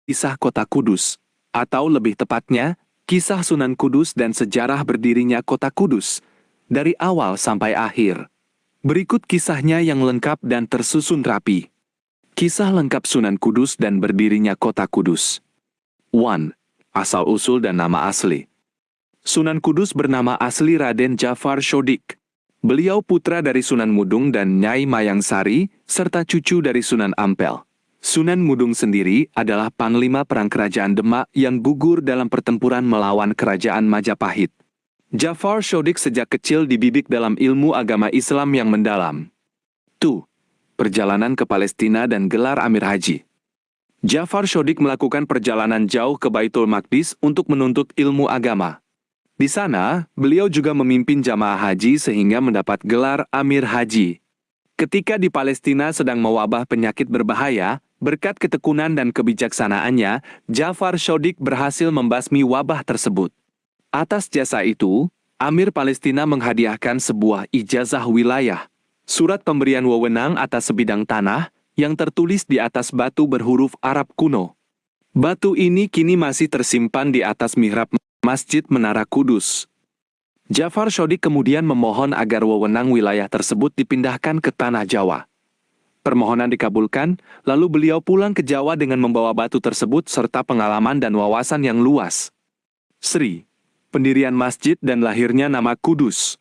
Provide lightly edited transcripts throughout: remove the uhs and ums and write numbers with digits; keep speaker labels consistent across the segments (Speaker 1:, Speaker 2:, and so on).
Speaker 1: kisah kota Kudus, atau lebih tepatnya, kisah Sunan Kudus dan sejarah berdirinya kota Kudus, dari awal sampai akhir. Berikut kisahnya yang lengkap dan tersusun rapi. Kisah lengkap Sunan Kudus dan berdirinya kota Kudus. 1. Asal-usul dan nama asli. Sunan Kudus bernama asli Raden Jafar Shodik. Beliau putra dari Sunan Mudung dan Nyai Mayang Sari, serta cucu dari Sunan Ampel. Sunan Mudung sendiri adalah panglima perang kerajaan Demak yang gugur dalam pertempuran melawan kerajaan Majapahit. Jafar Shodik sejak kecil dididik dalam ilmu agama Islam yang mendalam. 2. Perjalanan ke Palestina dan gelar Amir Haji. Jafar Shodik melakukan perjalanan jauh ke Baitul Maqdis untuk menuntut ilmu agama. Di sana, beliau juga memimpin jamaah haji sehingga mendapat gelar Amir Haji. Ketika di Palestina sedang mewabah penyakit berbahaya, berkat ketekunan dan kebijaksanaannya, Jafar Shodik berhasil membasmi wabah tersebut. Atas jasa itu, Amir Palestina menghadiahkan sebuah ijazah wilayah, surat pemberian wewenang atas sebidang tanah, yang tertulis di atas batu berhuruf Arab kuno. Batu ini kini masih tersimpan di atas mihrab Masjid Menara Kudus. Jafar Shodik kemudian memohon agar wewenang wilayah tersebut dipindahkan ke Tanah Jawa. Permohonan dikabulkan, lalu beliau pulang ke Jawa dengan membawa batu tersebut serta pengalaman dan wawasan yang luas. Sri, pendirian masjid dan lahirnya nama Kudus.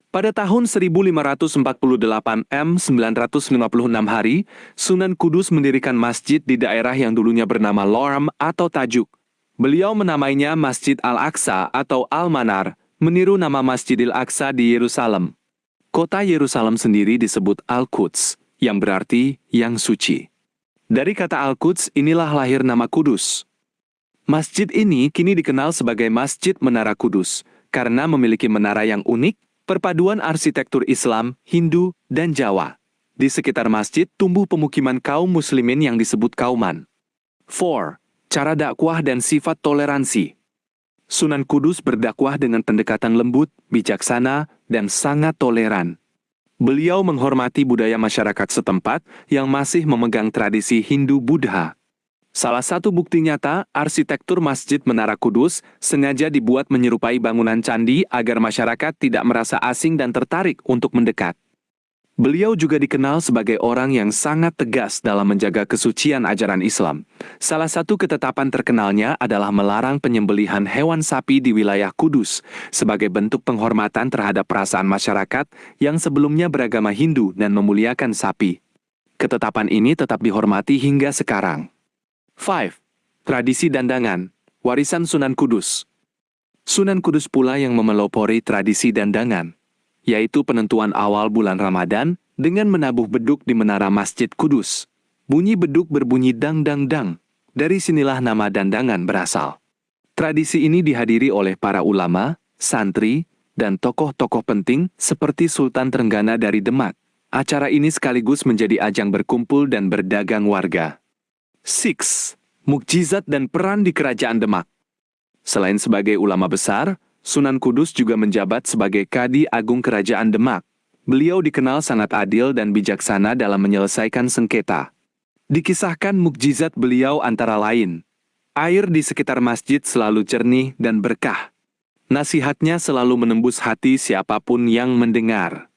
Speaker 1: Pada tahun 1548 956 hari, Sunan Kudus mendirikan masjid di daerah yang dulunya bernama Loram atau Tajuk. Beliau menamainya Masjid Al-Aqsa atau Al-Manar, meniru nama Masjidil Aqsa di Yerusalem. Kota Yerusalem sendiri disebut Al-Quds, yang berarti yang suci. Dari kata Al-Quds inilah lahir nama Kudus. Masjid ini kini dikenal sebagai Masjid Menara Kudus, karena memiliki menara yang unik, perpaduan arsitektur Islam, Hindu, dan Jawa. Di sekitar masjid tumbuh pemukiman kaum muslimin yang disebut kauman. 4. Cara dakwah dan sifat toleransi. Sunan Kudus berdakwah dengan pendekatan lembut, bijaksana, dan sangat toleran. Beliau menghormati budaya masyarakat setempat yang masih memegang tradisi Hindu-Buddha. Salah satu bukti nyata, arsitektur Masjid Menara Kudus sengaja dibuat menyerupai bangunan candi agar masyarakat tidak merasa asing dan tertarik untuk mendekat. Beliau juga dikenal sebagai orang yang sangat tegas dalam menjaga kesucian ajaran Islam. Salah satu ketetapan terkenalnya adalah melarang penyembelihan hewan sapi di wilayah Kudus sebagai bentuk penghormatan terhadap perasaan masyarakat yang sebelumnya beragama Hindu dan memuliakan sapi. Ketetapan ini tetap dihormati hingga sekarang. 5. Tradisi dandangan, warisan Sunan Kudus. Sunan Kudus pula yang memelopori tradisi dandangan, yaitu penentuan awal bulan Ramadan dengan menabuh beduk di menara Masjid Kudus. Bunyi beduk berbunyi dang-dang-dang, dari sinilah nama dandangan berasal. Tradisi ini dihadiri oleh para ulama, santri, dan tokoh-tokoh penting seperti Sultan Trenggana dari Demak. Acara ini sekaligus menjadi ajang berkumpul dan berdagang warga. 6. Mukjizat dan peran di Kerajaan Demak. Selain sebagai ulama besar, Sunan Kudus juga menjabat sebagai Kadi Agung Kerajaan Demak. Beliau dikenal sangat adil dan bijaksana dalam menyelesaikan sengketa. Dikisahkan mukjizat beliau antara lain, air di sekitar masjid selalu jernih dan berkah. Nasihatnya selalu menembus hati siapapun yang mendengar.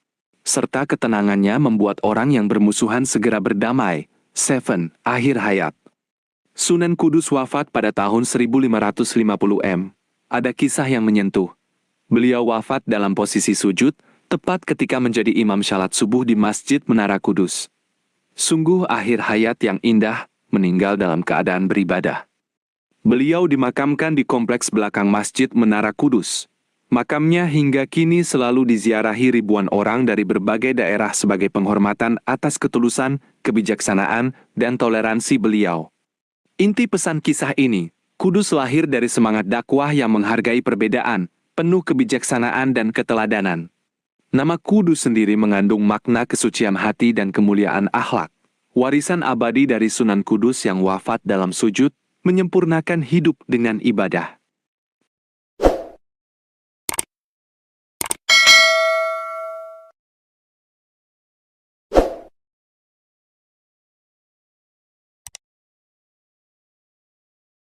Speaker 1: Serta ketenangannya membuat orang yang bermusuhan segera berdamai. 7. Akhir hayat. Sunan Kudus wafat pada tahun 1550 m. Ada kisah yang menyentuh. Beliau wafat dalam posisi sujud, tepat ketika menjadi imam syalat subuh di Masjid Menara Kudus. Sungguh akhir hayat yang indah, meninggal dalam keadaan beribadah. Beliau dimakamkan di kompleks belakang Masjid Menara Kudus. Makamnya hingga kini selalu diziarahi ribuan orang dari berbagai daerah sebagai penghormatan atas ketulusan, kebijaksanaan, dan toleransi beliau. Inti pesan kisah ini, Kudus lahir dari semangat dakwah yang menghargai perbedaan, penuh kebijaksanaan dan keteladanan. Nama Kudus sendiri mengandung makna kesucian hati dan kemuliaan akhlak. Warisan abadi dari Sunan Kudus yang wafat dalam sujud, menyempurnakan hidup dengan ibadah.